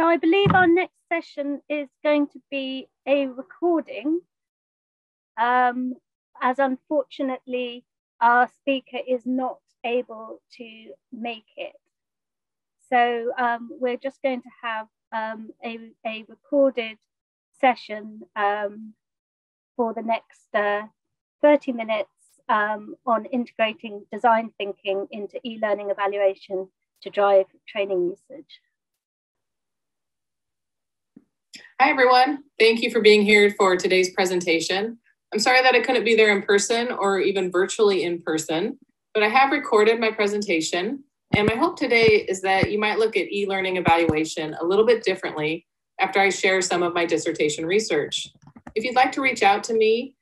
So I believe our next session is going to be a recording, as unfortunately our speaker is not able to make it. So we're just going to have a recorded session for the next 30 minutes on integrating design thinking into e-learning evaluation to drive training usage. Hi, everyone. Thank you for being here for today's presentation. I'm sorry that I couldn't be there in person or even virtually in person, but I have recorded my presentation. And my hope today is that you might look at e-learning evaluation a little bit differently after I share some of my dissertation research. If you'd like to reach out to me,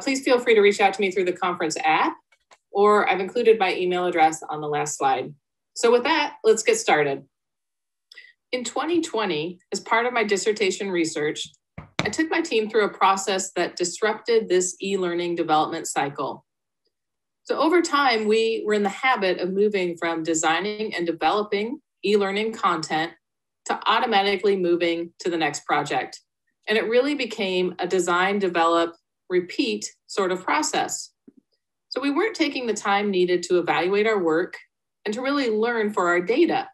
please feel free to reach out to me through the conference app, or I've included my email address on the last slide. So with that, let's get started. In 2020, as part of my dissertation research, I took my team through a process that disrupted this e-learning development cycle. So over time, we were in the habit of moving from designing and developing e-learning content to automatically moving to the next project. And it really became a design, develop, repeat sort of process. So we weren't taking the time needed to evaluate our work and to really learn for our data.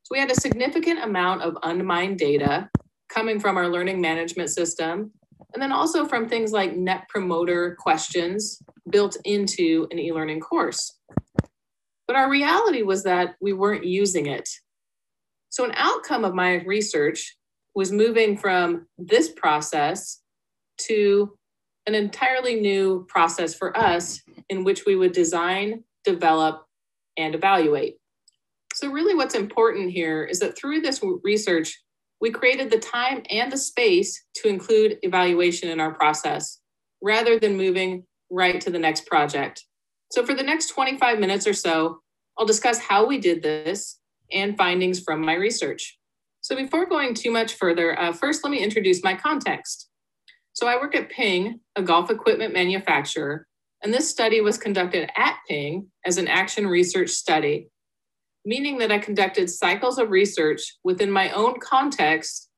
So we had a significant amount of unmined data coming from our learning management system, and then also from things like net promoter questions built into an e-learning course. But our reality was that we weren't using it. So an outcome of my research was moving from this process to an entirely new process for us in which we would design, develop, and evaluate. So really what's important here is that through this research, we created the time and the space to include evaluation in our process, rather than moving right to the next project. So for the next 25 minutes or so, I'll discuss how we did this and findings from my research. So before going too much further, first let me introduce my context. So I work at Ping, a golf equipment manufacturer, and this study was conducted at Ping as an action research study, meaning that I conducted cycles of research within my own context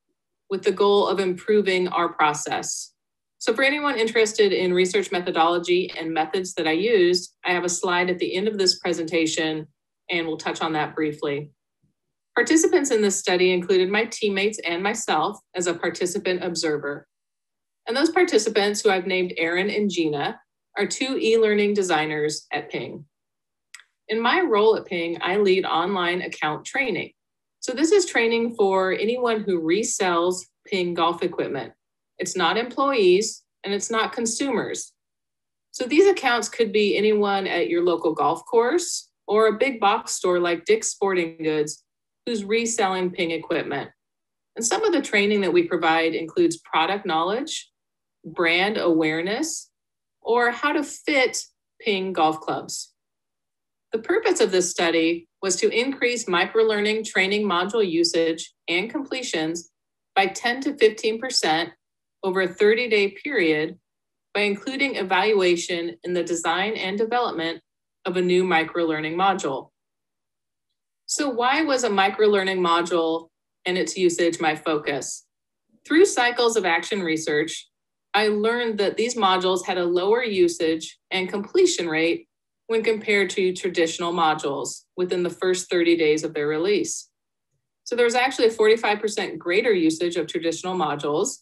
with the goal of improving our process. So for anyone interested in research methodology and methods that I used, I have a slide at the end of this presentation, and we'll touch on that briefly. Participants in this study included my teammates and myself as a participant observer. And those participants, who I've named Aaron and Gina, are two e-learning designers at Ping. In my role at Ping, I lead online account training. So this is training for anyone who resells Ping golf equipment. It's not employees and it's not consumers. So these accounts could be anyone at your local golf course or a big box store like Dick's Sporting Goods who's reselling Ping equipment. And some of the training that we provide includes product knowledge, brand awareness, or how to fit Ping golf clubs. The purpose of this study was to increase microlearning training module usage and completions by 10 to 15% over a 30-day period by including evaluation in the design and development of a new microlearning module. So why was a microlearning module and its usage my focus? Through cycles of action research, I learned that these modules had a lower usage and completion rate when compared to traditional modules within the first 30 days of their release. So there's actually a 45% greater usage of traditional modules.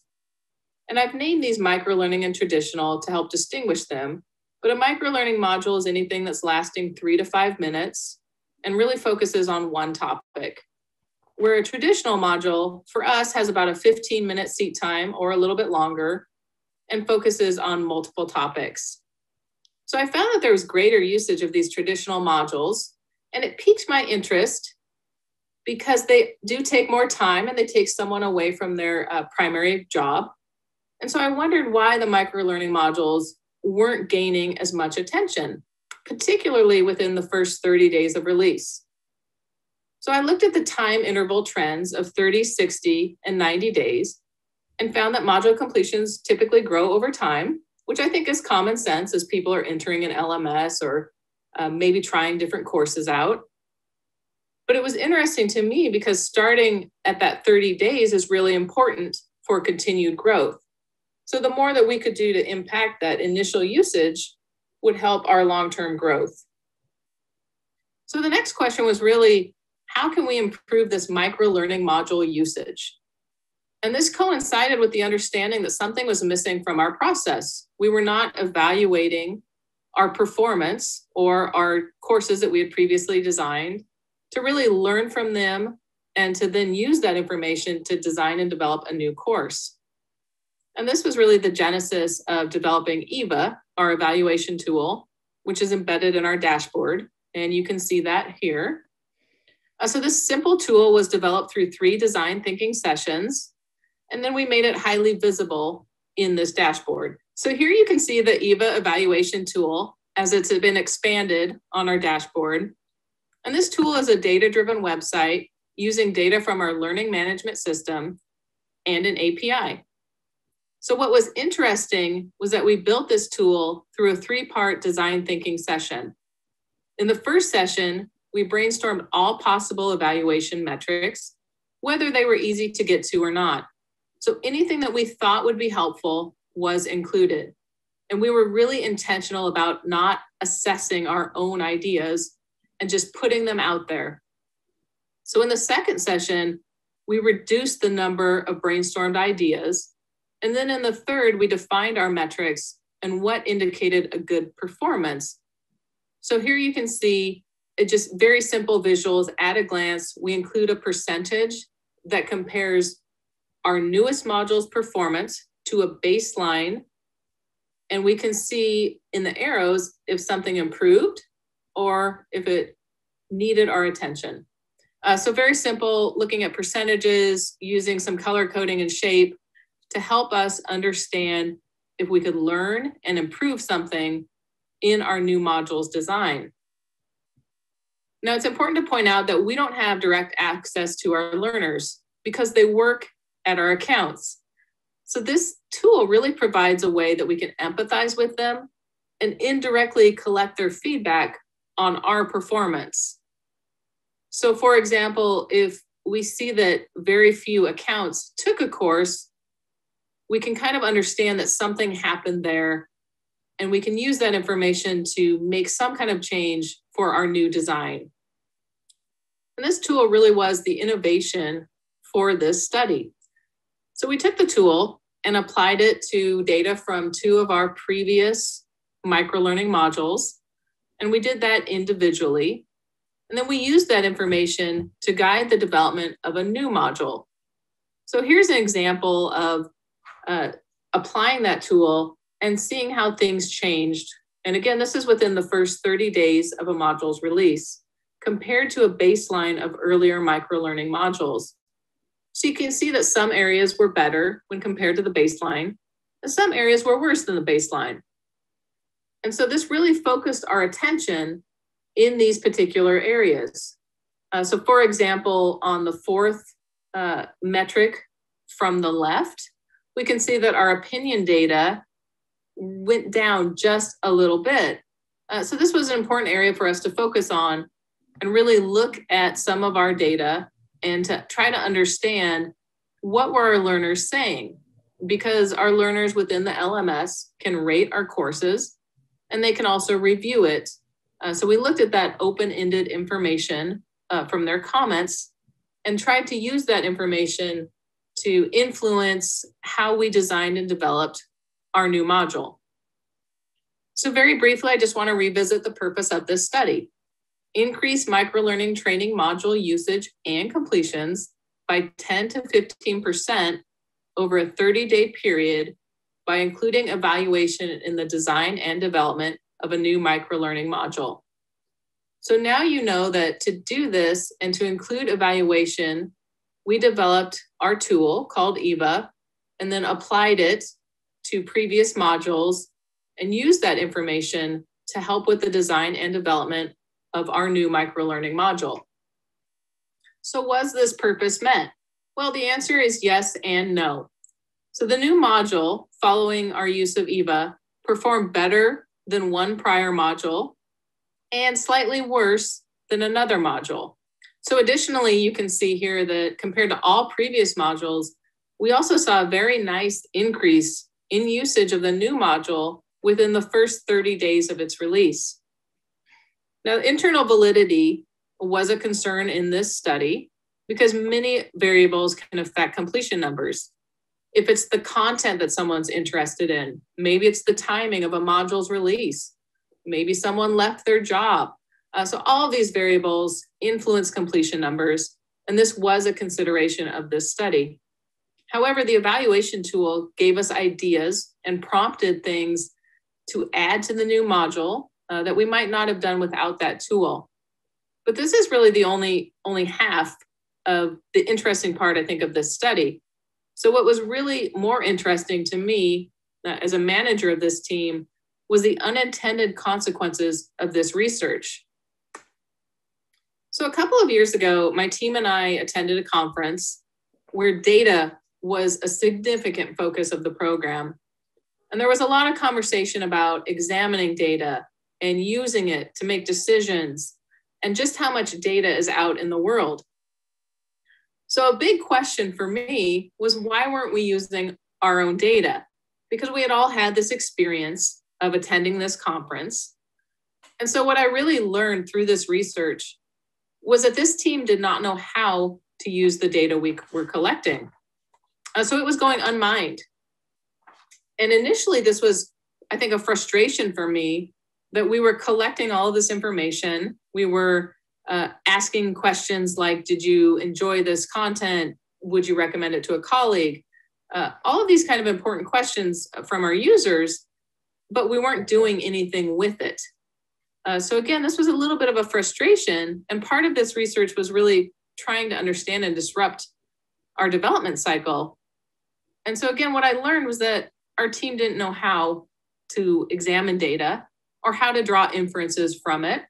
And I've named these microlearning and traditional to help distinguish them. But a microlearning module is anything that's lasting 3 to 5 minutes and really focuses on one topic. Where a traditional module for us has about a 15-minute seat time or a little bit longer and focuses on multiple topics. So I found that there was greater usage of these traditional modules, and it piqued my interest because they do take more time and they take someone away from their primary job. And so I wondered why the microlearning modules weren't gaining as much attention, particularly within the first 30 days of release. So I looked at the time interval trends of 30, 60, and 90 days and found that module completions typically grow over time, which I think is common sense as people are entering an LMS or maybe trying different courses out. But it was interesting to me because starting at that 30 days is really important for continued growth. So the more that we could do to impact that initial usage would help our long-term growth. So the next question was really, how can we improve this micro-learning module usage? And this coincided with the understanding that something was missing from our process. We were not evaluating our performance or our courses that we had previously designed to really learn from them and to then use that information to design and develop a new course. And this was really the genesis of developing Eva, our evaluation tool, which is embedded in our dashboard. And you can see that here. So this simple tool was developed through 3 design thinking sessions, and then we made it highly visible in this dashboard. So here you can see the Eva Evaluation Tool as it's been expanded on our dashboard. And this tool is a data-driven website using data from our learning management system and an API. So what was interesting was that we built this tool through a 3-part design thinking session. In the first session, we brainstormed all possible evaluation metrics, whether they were easy to get to or not. So anything that we thought would be helpful was included. And we were really intentional about not assessing our own ideas and just putting them out there. So in the second session, we reduced the number of brainstormed ideas. And then in the third, we defined our metrics and what indicated a good performance. So here you can see it just very simple visuals at a glance. We include a percentage that compares our newest module's performance to a baseline. And we can see in the arrows if something improved or if it needed our attention. So very simple, looking at percentages, using some color coding and shape to help us understand if we could learn and improve something in our new module's design. Now, it's important to point out that we don't have direct access to our learners because they work at our accounts. So this tool really provides a way that we can empathize with them and indirectly collect their feedback on our performance. So for example, if we see that very few accounts took a course, we can kind of understand that something happened there, and we can use that information to make some kind of change for our new design. And this tool really was the innovation for this study. So we took the tool and applied it to data from 2 of our previous microlearning modules, and we did that individually. And then we used that information to guide the development of a new module. So here's an example of applying that tool and seeing how things changed. And again, this is within the first 30 days of a module's release, compared to a baseline of earlier microlearning modules. So you can see that some areas were better when compared to the baseline, and some areas were worse than the baseline. And so this really focused our attention in these particular areas. So for example, on the 4th metric from the left, we can see that our opinion data went down just a little bit. So this was an important area for us to focus on and really look at some of our data and to try to understand what were our learners saying, because our learners within the LMS can rate our courses and they can also review it. So we looked at that open-ended information from their comments and tried to use that information to influence how we designed and developed our new module. So very briefly, I just want to revisit the purpose of this study. Increase microlearning training module usage and completions by 10 to 15% over a 30-day period by including evaluation in the design and development of a new microlearning module. So now you know that to do this and to include evaluation, we developed our tool called Eva and then applied it to previous modules and used that information to help with the design and development of our new microlearning module. So was this purpose met? Well, the answer is yes and no. So the new module, following our use of Eva, performed better than one prior module and slightly worse than another module. So additionally, you can see here that compared to all previous modules, we also saw a very nice increase in usage of the new module within the first 30 days of its release. Now, internal validity was a concern in this study because many variables can affect completion numbers. If it's the content that someone's interested in, maybe it's the timing of a module's release, maybe someone left their job. So all of these variables influence completion numbers, and this was a consideration of this study. However, the evaluation tool gave us ideas and prompted things to add to the new module that we might not have done without that tool. But this is really the only half of the interesting part, I think, of this study. So what was really more interesting to me as a manager of this team was the unintended consequences of this research. So a couple of years ago, my team and I attended a conference where data was a significant focus of the program. And there was a lot of conversation about examining data and using it to make decisions and just how much data is out in the world. So a big question for me was, why weren't we using our own data? Because we had all had this experience of attending this conference. And so what I really learned through this research was that this team did not know how to use the data we were collecting. So it was going unmined. And initially this was, I think, a frustration for me that we were collecting all of this information. We were asking questions like, did you enjoy this content? Would you recommend it to a colleague? All of these kind of important questions from our users, but we weren't doing anything with it. So again, this was a little bit of a frustration. And part of this research was really trying to understand and disrupt our development cycle. And so again, what I learned was that our team didn't know how to examine data or how to draw inferences from it.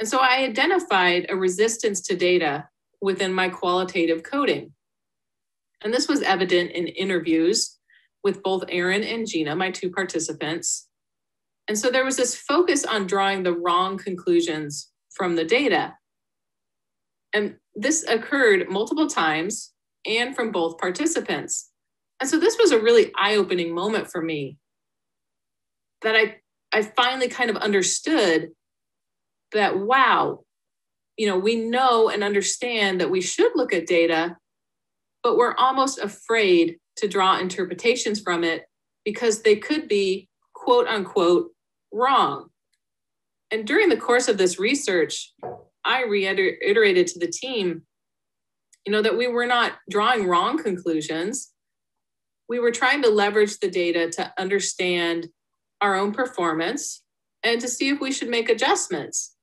And so I identified a resistance to data within my qualitative coding. And this was evident in interviews with both Erin and Gina, my two participants. And so there was this focus on drawing the wrong conclusions from the data. And this occurred multiple times and from both participants. And so this was a really eye-opening moment for me, that I finally kind of understood that, wow, we know and understand that we should look at data, but we're almost afraid to draw interpretations from it because they could be, quote unquote, wrong. And during the course of this research, I reiterated to the team, that we were not drawing wrong conclusions. We were trying to leverage the data to understand our own performance and to see if we should make adjustments.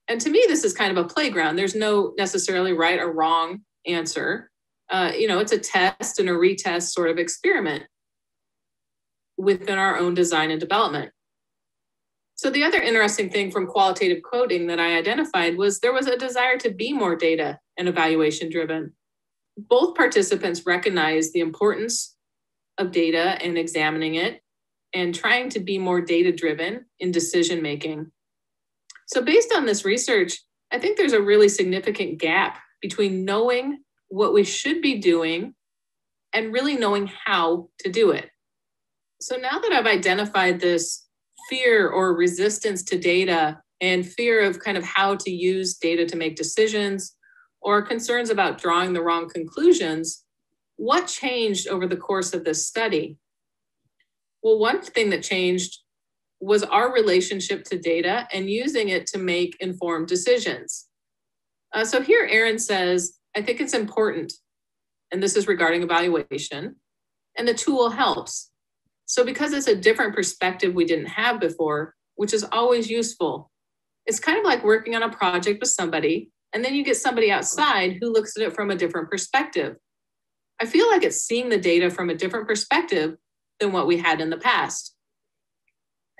And to me, this is kind of a playground. There's no necessarily right or wrong answer. It's a test and a retest sort of experiment within our own design and development. So the other interesting thing from qualitative coding that I identified was there was a desire to be more data and evaluation driven. Both participants recognized the importance of data and examining it and trying to be more data driven in decision making. So based on this research, I think there's a really significant gap between knowing what we should be doing and really knowing how to do it. So now that I've identified this fear or resistance to data and fear of kind of how to use data to make decisions or concerns about drawing the wrong conclusions, what changed over the course of this study? Well, one thing that changed was our relationship to data and using it to make informed decisions. So here Erin says, I think it's important, and this is regarding evaluation, and the tool helps. So because it's a different perspective we didn't have before, which is always useful, it's kind of like working on a project with somebody, and then you get somebody outside who looks at it from a different perspective. I feel like it's seeing the data from a different perspective than what we had in the past.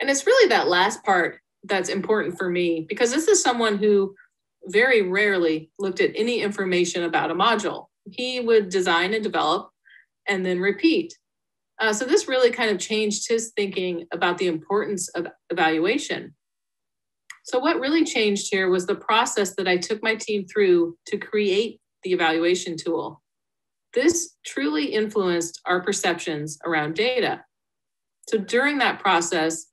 And it's really that last part that's important for me, because this is someone who very rarely looked at any information about a module. He would design and develop and then repeat. So this really kind of changed his thinking about the importance of evaluation. So what really changed here was the process that I took my team through to create the evaluation tool. This truly influenced our perceptions around data. So during that process,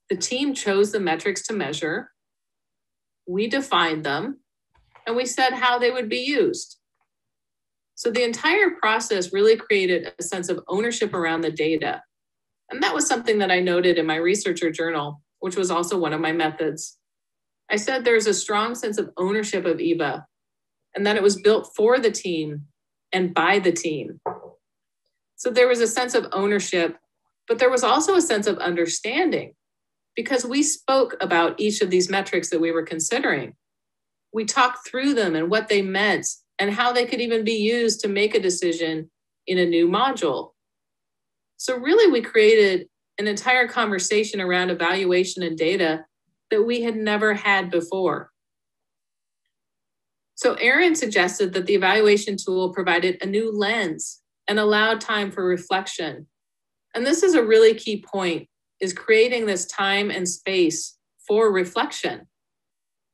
the team chose the metrics to measure, we defined them, and we said how they would be used. So the entire process really created a sense of ownership around the data. And that was something that I noted in my researcher journal, which was also one of my methods. I said there's a strong sense of ownership of EVA, and that it was built for the team and by the team. So there was a sense of ownership, but there was also a sense of understanding because we spoke about each of these metrics that we were considering. We talked through them and what they meant and how they could even be used to make a decision in a new module. So really we created an entire conversation around evaluation and data that we had never had before. So Erin suggested that the evaluation tool provided a new lens and allowed time for reflection. And this is a really key point, is creating this time and space for reflection.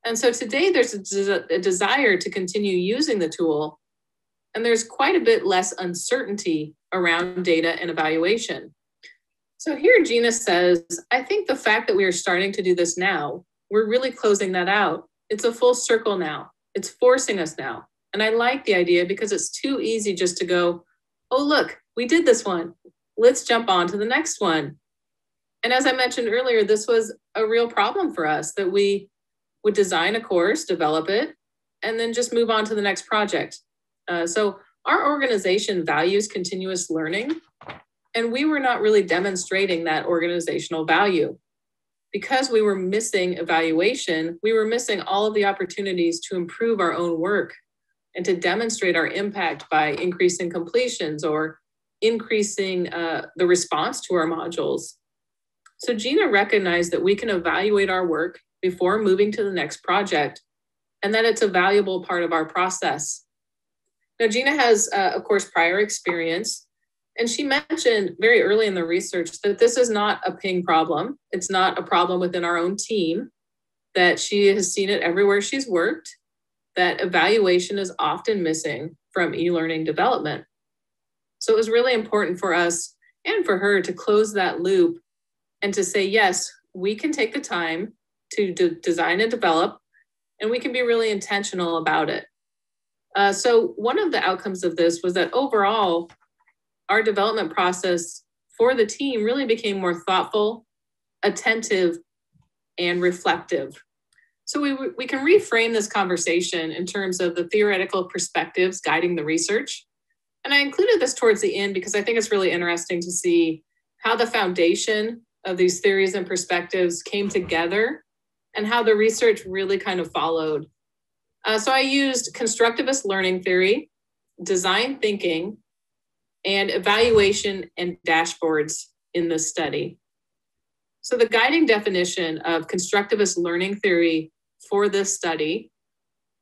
And so today there's a desire to continue using the tool, and there's quite a bit less uncertainty around data and evaluation. So here Gina says, I think the fact that we are starting to do this now, we're really closing that out. It's a full circle now. It's forcing us now. And I like the idea because it's too easy just to go, oh, look, we did this one. Let's jump on to the next one. And as I mentioned earlier, this was a real problem for us, that we would design a course, develop it, and then just move on to the next project. So our organization values continuous learning, and we were not really demonstrating that organizational value. Because we were missing evaluation, we were missing all of the opportunities to improve our own work and to demonstrate our impact by increasing completions or increasing the response to our modules. So Gina recognized that we can evaluate our work before moving to the next project, and that it's a valuable part of our process. Now, Gina has, of course, prior experience, and she mentioned very early in the research that this is not a ping problem. It's not a problem within our own team, that she has seen it everywhere she's worked, that evaluation is often missing from e-learning development. So it was really important for us and for her to close that loop and to say, yes, we can take the time to design and develop, and we can be really intentional about it. So one of the outcomes of this was that overall, our development process for the team really became more thoughtful, attentive, and reflective. So we can reframe this conversation in terms of the theoretical perspectives guiding the research. And I included this towards the end because I think it's really interesting to see how the foundation of these theories and perspectives came together and how the research really kind of followed. So I used constructivist learning theory, design thinking, and evaluation and dashboards in this study. So the guiding definition of constructivist learning theory for this study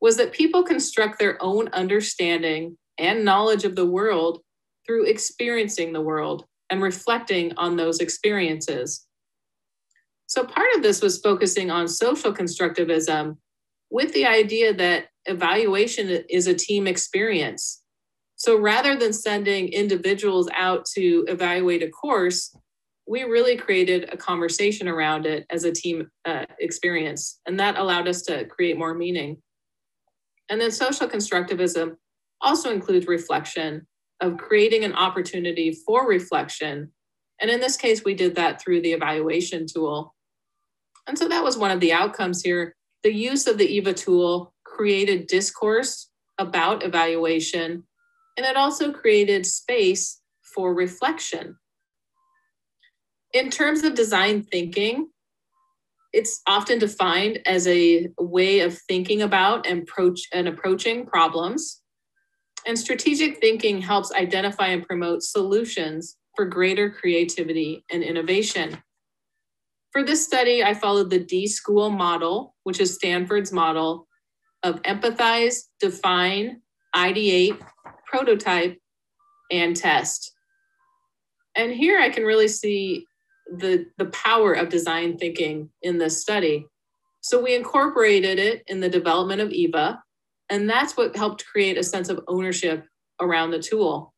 was that people construct their own understanding and knowledge of the world through experiencing the world and reflecting on those experiences. So part of this was focusing on social constructivism with the idea that evaluation is a team experience. So rather than sending individuals out to evaluate a course, we really created a conversation around it as a team experience. And that allowed us to create more meaning. And then social constructivism also includes reflection, of creating an opportunity for reflection. And in this case, we did that through the evaluation tool. And so that was one of the outcomes here. The use of the EVA tool created discourse about evaluation, and it also created space for reflection. In terms of design thinking, it's often defined as a way of thinking about and approaching problems. And strategic thinking helps identify and promote solutions for greater creativity and innovation. For this study, I followed the D-School model, which is Stanford's model of empathize, define, ideate, prototype, and test. And here I can really see the power of design thinking in this study. So we incorporated it in the development of Eva, and that's what helped create a sense of ownership around the tool.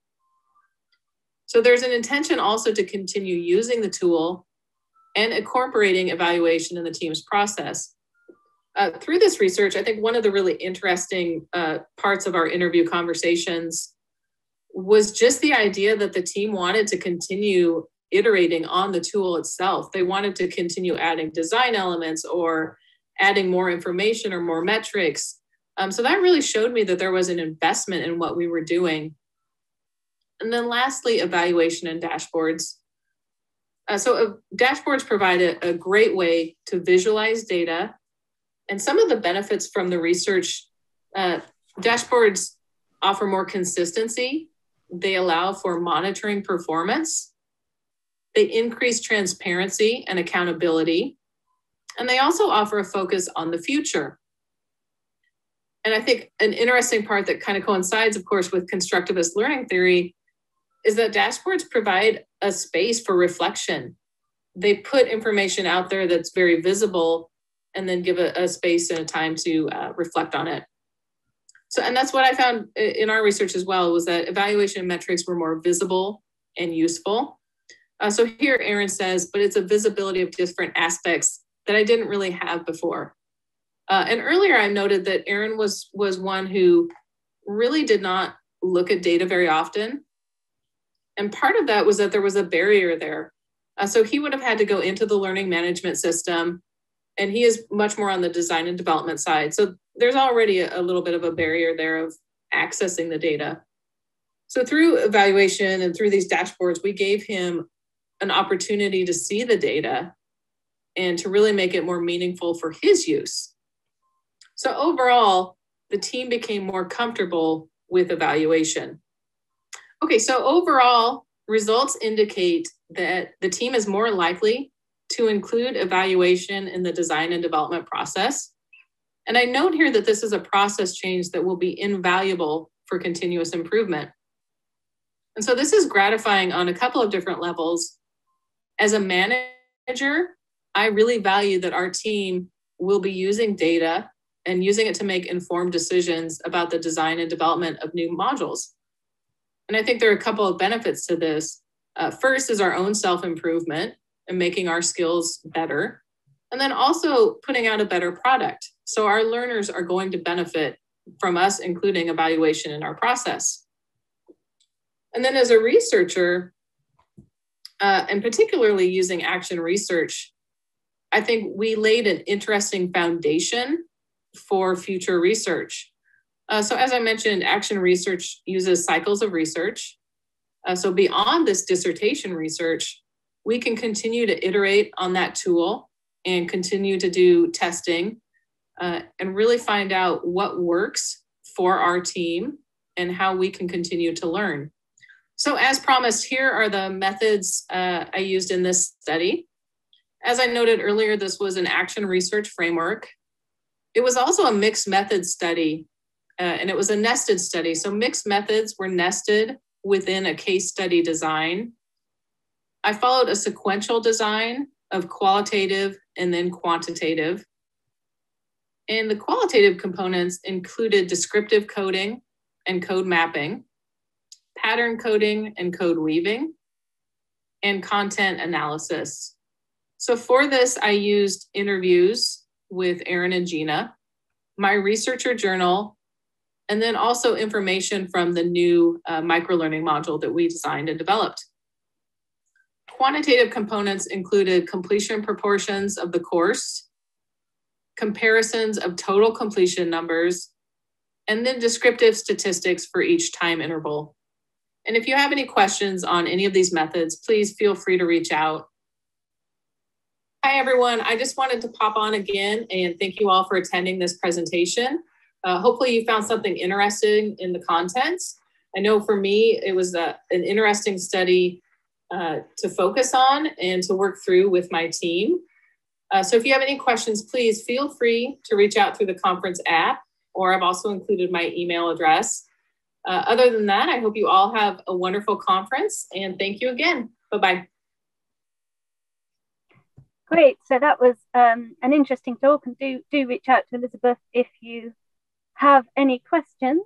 So there's an intention also to continue using the tool and incorporating evaluation in the team's process. Through this research, I think one of the really interesting parts of our interview conversations was just the idea that the team wanted to continue iterating on the tool itself. They wanted to continue adding design elements or adding more information or more metrics. So that really showed me that there was an investment in what we were doing. And then lastly, evaluation and dashboards. Dashboards provide a great way to visualize data. And some of the benefits from the research, dashboards offer more consistency. They allow for monitoring performance. They increase transparency and accountability. And they also offer a focus on the future. And I think an interesting part that kind of coincides, of course, with constructivist learning theory is that dashboards provide a space for reflection. They put information out there that's very visible and then give a space and a time to reflect on it. So, and that's what I found in our research as well, was that evaluation metrics were more visible and useful. So here Aaron says, but it's a visibility of different aspects that I didn't really have before. And earlier I noted that Aaron was one who really did not look at data very often. And part of that was that there was a barrier there. So he would have had to go into the learning management system, and he is much more on the design and development side. So there's already a little bit of a barrier there of accessing the data. So through evaluation and through these dashboards, we gave him an opportunity to see the data and to really make it more meaningful for his use. So overall, the team became more comfortable with evaluation. Okay, so overall, results indicate that the team is more likely to include evaluation in the design and development process. And I note here that this is a process change that will be invaluable for continuous improvement. And so this is gratifying on a couple of different levels. As a manager, I really value that our team will be using data and using it to make informed decisions about the design and development of new modules. And I think there are a couple of benefits to this. First is our own self-improvement and making our skills better. And then also putting out a better product. So our learners are going to benefit from us including evaluation in our process. And then as a researcher, and particularly using action research, I think we laid an interesting foundation for future research. So as I mentioned, action research uses cycles of research. So beyond this dissertation research, we can continue to iterate on that tool and continue to do testing and really find out what works for our team and how we can continue to learn. So as promised, here are the methods I used in this study. As I noted earlier, this was an action research framework. It was also a mixed method study, and it was a nested study. So mixed methods were nested within a case study design. I followed a sequential design of qualitative and then quantitative. And the qualitative components included descriptive coding and code mapping, pattern coding and code weaving, and content analysis. So for this, I used interviews with Aaron and Gina, my researcher journal, and then also information from the new microlearning module that we designed and developed. Quantitative components included completion proportions of the course, comparisons of total completion numbers, and then descriptive statistics for each time interval. And if you have any questions on any of these methods, please feel free to reach out. Hi, everyone. I just wanted to pop on again and thank you all for attending this presentation. Hopefully you found something interesting in the contents. I know for me, it was an interesting study to focus on and to work through with my team. So if you have any questions, please feel free to reach out through the conference app, or I've also included my email address. Other than that, I hope you all have a wonderful conference and thank you again. Bye-bye. Great. So that was an interesting talk, and do reach out to Elizabeth if you have any questions.